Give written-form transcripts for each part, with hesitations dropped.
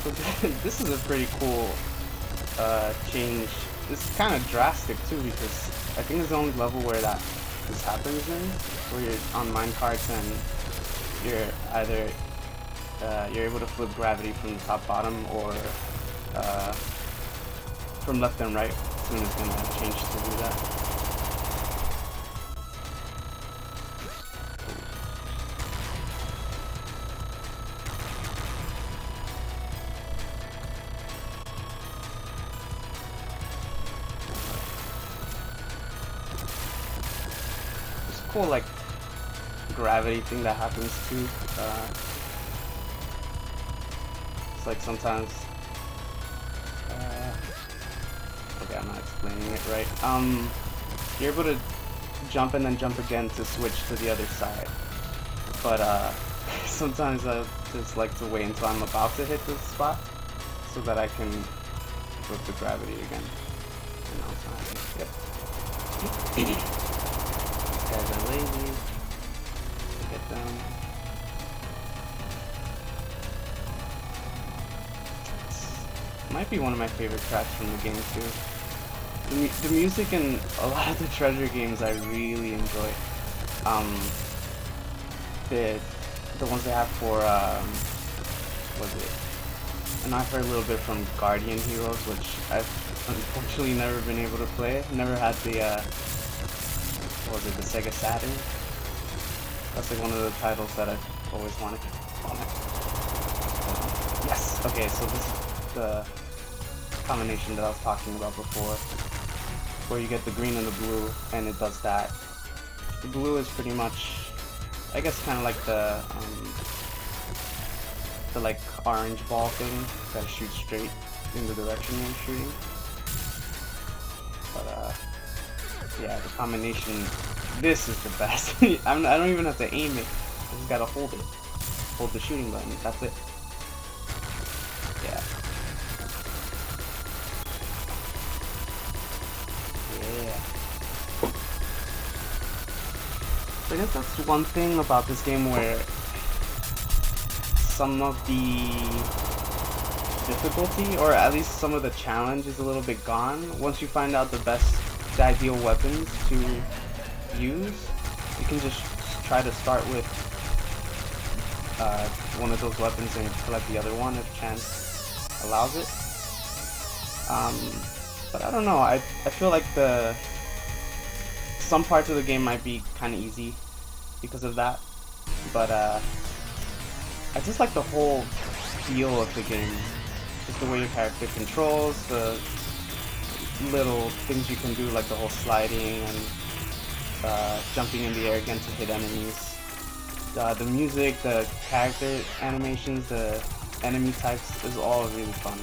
So this is a pretty cool change. It's kind of drastic too because I think it's the only level where this happens in, where you're on minecarts and you're either you're able to flip gravity from the top bottom or from left and right. Soon it's gonna change to do that. Cool, like gravity thing that happens too. It's like sometimes okay, I'm not explaining it right. You're able to jump and then jump again to switch to the other side, but sometimes I just like to wait until I'm about to hit this spot so that I can flip the gravity again. And now it's not happening. Yep. Guys are lazy. Get them. Might be one of my favorite tracks from the game too. The music in a lot of the Treasure games I really enjoy. The ones they have for what was it? And I've heard a little bit from Guardian Heroes, which I've unfortunately never been able to play. Never had the what was it, the Sega Saturn? That's like one of the titles that I've always wanted to own. Yes! Okay, so this is the combination that I was talking about before, where you get the green and the blue, and it does that. The blue is pretty much, I guess, kind of like the like orange ball thing that shoots straight in the direction you're shooting. But yeah, the combination, this is the best. I don't even have to aim it. I just gotta hold it. Hold the shooting button. That's it. Yeah. Yeah. So I guess that's one thing about this game where some of the difficulty, or at least some of the challenge, is a little bit gone. Once you find out the ideal weapons to use, you can just try to start with one of those weapons and collect the other one if chance allows it. But I don't know, I feel like some parts of the game might be kind of easy because of that, but I just like the whole feel of the game, just the way your character controls, the little things you can do, like the whole sliding and jumping in the air again to hit enemies. The music, the character animations, the enemy types is all really fun.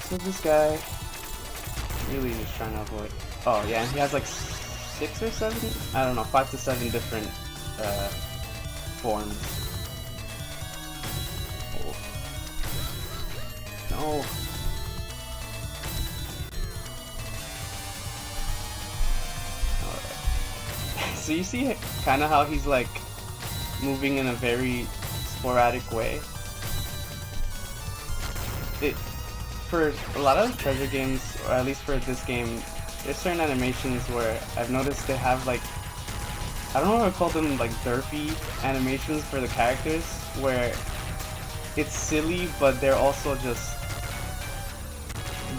So this guy, really just trying to avoid. Oh yeah, and he has like 6 or 7, I don't know, 5 to 7 different forms. Oh. No. Alright. So you see kind of how he's like moving in a very sporadic way. For a lot of Treasure games, or at least for this game, there's certain animations where I've noticed they have like, I don't know if I call them like derpy animations for the characters, where it's silly but they're also just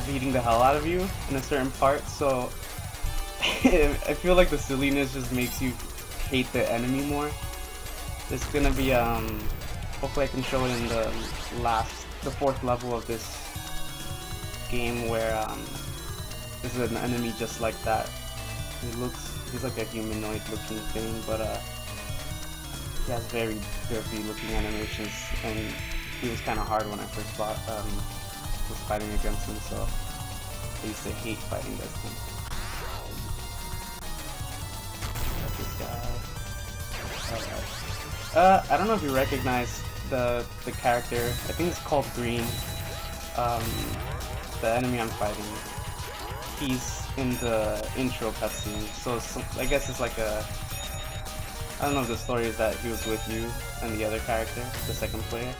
beating the hell out of you in a certain part. So I feel like the silliness just makes you hate the enemy more. There's gonna be hopefully I can show it in the 4th level of this game where this is an enemy just like that. He's like a humanoid looking thing, but he has very derpy looking animations, and he was kind of hard when I first was fighting against him, so I used to hate fighting against him. This guy. I don't know if you recognize the character. I think it's called Green. The enemy I'm fighting. He's in the intro cutscene, so I guess it's like I don't know if the story is that he was with you and the other character, the second player,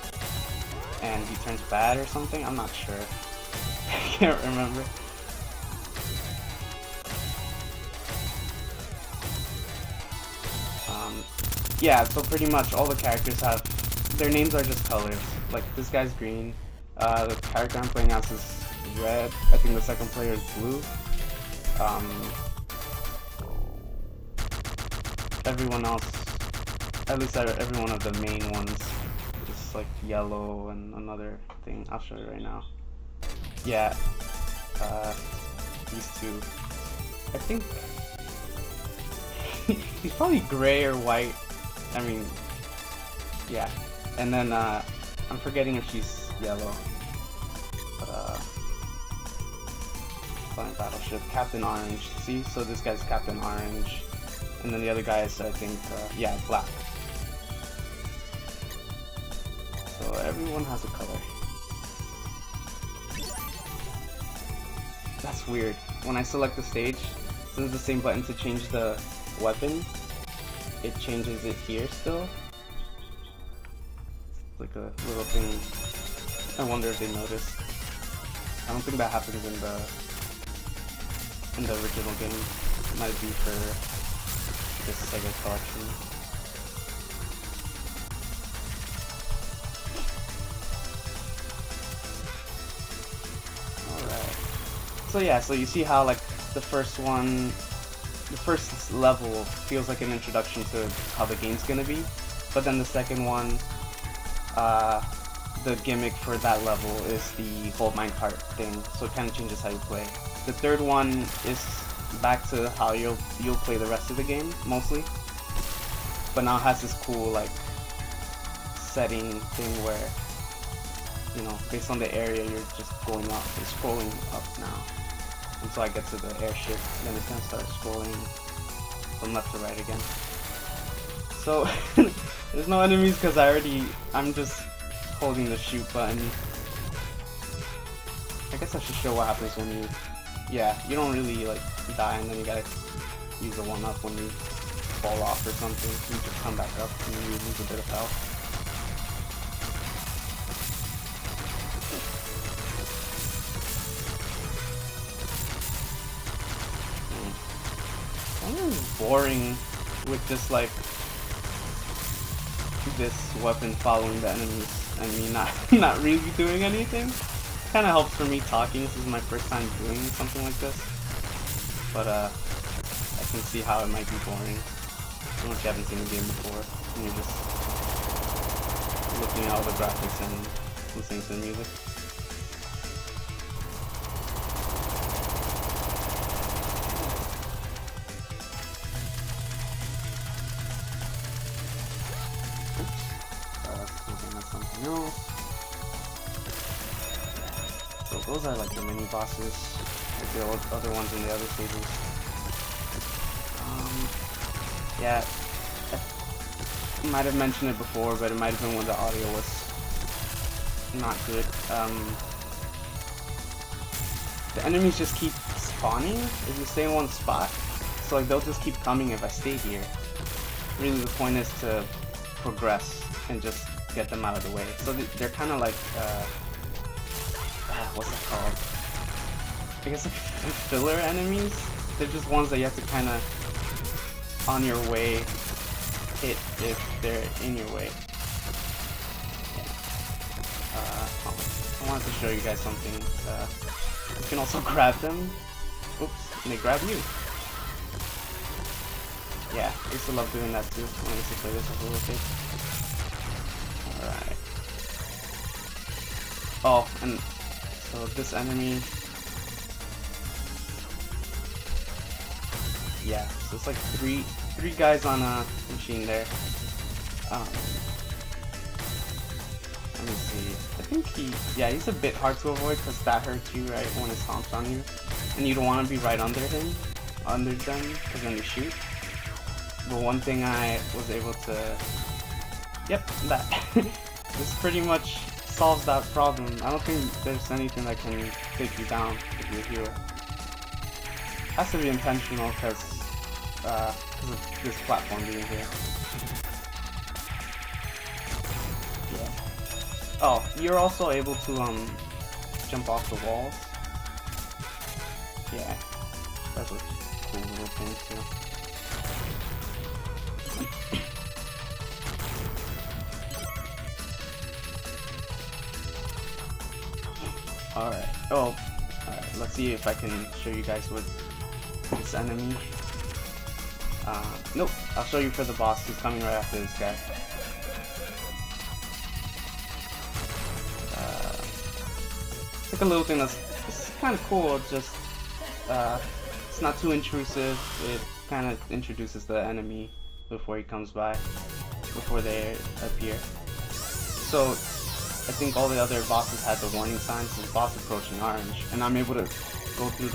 and he turns bad or something. I'm not sure. I can't remember. Yeah, so pretty much all the characters have, their names are just colors. Like this guy's green, the character I'm playing as is red, I think the second player is blue. Everyone else, at least every one of the main ones, is like yellow and another thing. I'll show you right now. Yeah, these two. I think he's probably gray or white. I mean, yeah. And then I'm forgetting if she's yellow. But flying battleship, Captain Orange. See, so this guy's Captain Orange, and then the other guy is, I think, yeah, black. So everyone has a color. That's weird. When I select the stage, since it's the same button to change the weapon, it changes it here still. Like a little thing. I wonder if they noticed. I don't think that happens in the original game. It might be for this Sega collection. Alright. So yeah, so you see how like the first level feels like an introduction to how the game's gonna be, but then the second one, the gimmick for that level is the whole minecart thing, so it kind of changes how you play. The third one is back to how you'll play the rest of the game, mostly, but now it has this cool like setting thing where, you know, based on the area you're just going up, you're scrolling up now. Until I get to the airship, then it's gonna start scrolling from left to right again. So there's no enemies because I'm just holding the shoot button. I guess I should show what happens when you, yeah, you don't really like die and then you gotta use a 1-up when you fall off or something. You just come back up and you lose a bit of health. Boring with just like this weapon following the enemies and me not really doing anything. Kind of helps for me talking. This is my first time doing something like this, but I can see how it might be boring. I don't know if you haven't seen the game before and you're just looking at all the graphics and listening to the music. So those are like the mini bosses, like the other ones in the other stages. Yeah, I might have mentioned it before, but it might have been when the audio was not good. The enemies just keep spawning if you stay in one spot, so like they'll just keep coming if I stay here. Really, the point is to progress and just get them out of the way. So they're kind of like, what's it called? I guess like filler enemies. They're just ones that you have to kind of, on your way, hit if they're in your way. Yeah. I wanted to show you guys something. You can also grab them. Oops, and they grab you. Yeah, I used to love doing that too when I used to play this as a little kid. Alright. Oh, and so this enemy, yeah, so it's like three guys on a machine there. Let me see. I think he's a bit hard to avoid because that hurts you, right, when it stomps on you, and you don't want to be right under them, because then they shoot. But one thing I was able to, yep, that. This pretty much solves that problem. I don't think there's anything that can take you down if you're here. It has to be intentional because because of this platform being here. Yeah. Oh, you're also able to jump off the walls. Yeah, that's a cool little thing too. Alright. Oh, alright. Let's see if I can show you guys with this enemy. Nope. I'll show you for the boss who's coming right after this guy. It's like a little thing that's kind of cool. Just it's not too intrusive. It kind of introduces the enemy before he comes by, before they appear. So I think all the other bosses had the warning signs of the boss approaching orange, and I'm able to go through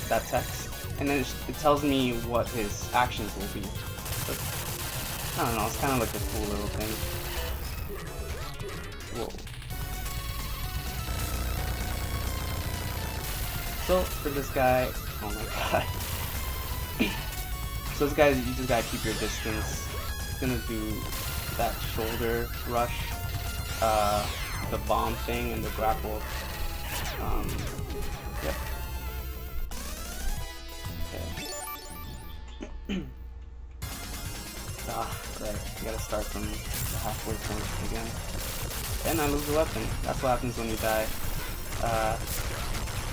that text, and then it tells me what his actions will be. But, I don't know, it's kind of like a cool little thing. Whoa. So for this guy, oh my god. So this guy, you just gotta keep your distance. He's gonna do that shoulder rush, the bomb thing, and the grapple. Yep. Okay. Right. You gotta start from the halfway point again. And I lose the weapon. That's what happens when you die.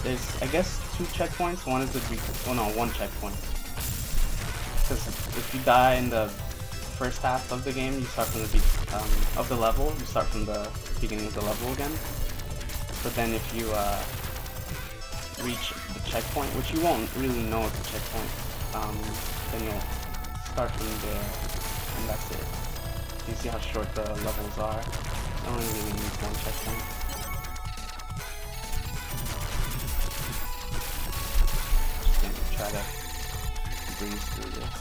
There's, I guess, 2 checkpoints. One is one checkpoint. Because if you die in the first half of the game, you start from the level. You start from the beginning of the level again. But then if you reach the checkpoint, which you won't really know it's a checkpoint, then you'll start from there, and that's it. You see how short the levels are. I only really need 1 checkpoint. Try to breeze through this.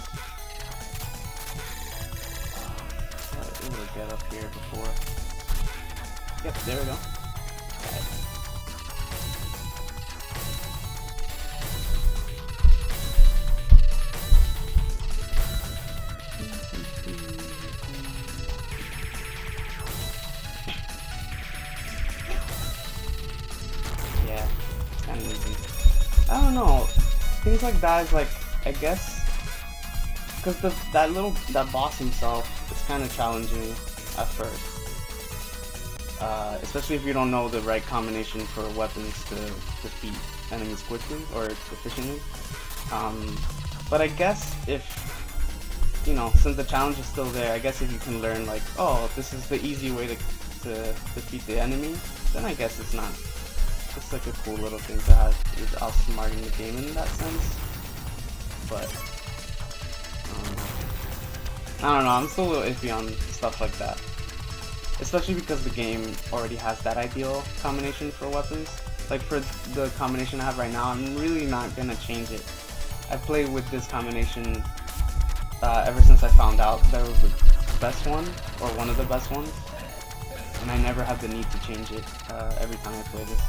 I was able to get up here before. Yep, there we go. Yeah, kind of easy. I don't know. Things like that is like, I guess, because that boss himself is kind of challenging at first, especially if you don't know the right combination for weapons to defeat enemies quickly or efficiently. But I guess if, you know, since the challenge is still there, I guess if you can learn like, oh, this is the easy way to defeat the enemy, then I guess it's not. It's like a cool little thing to have. It's outsmarting the game in that sense. But I don't know, I'm still a little iffy on stuff like that. Especially because the game already has that ideal combination for weapons. Like for the combination I have right now, I'm really not gonna change it. I've played with this combination ever since I found out that it was the best one, or one of the best ones. And I never have the need to change it every time I play this.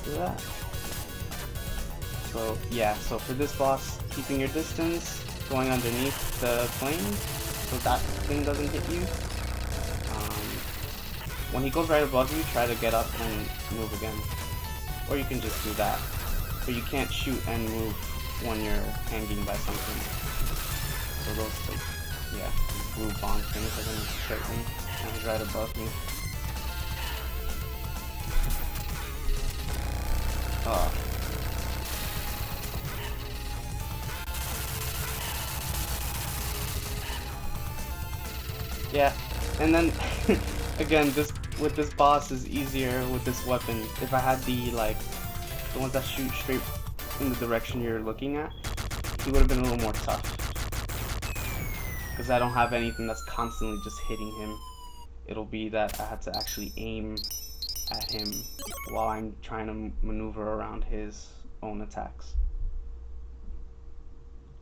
That. So yeah, so for this boss, keeping your distance, going underneath the plane so that thing doesn't hit you. When he goes right above you, try to get up and move again, or you can just do that. But you can't shoot and move when you're hanging by something. So those, like, yeah, blue bomb things are gonna hurt me, and he's right above me. Yeah, and then again, with this boss is easier with this weapon. If I had the ones that shoot straight in the direction you're looking at, he would have been a little more tough. Because I don't have anything that's constantly just hitting him. It'll be that I have to actually aim at him while I'm trying to maneuver around his own attacks.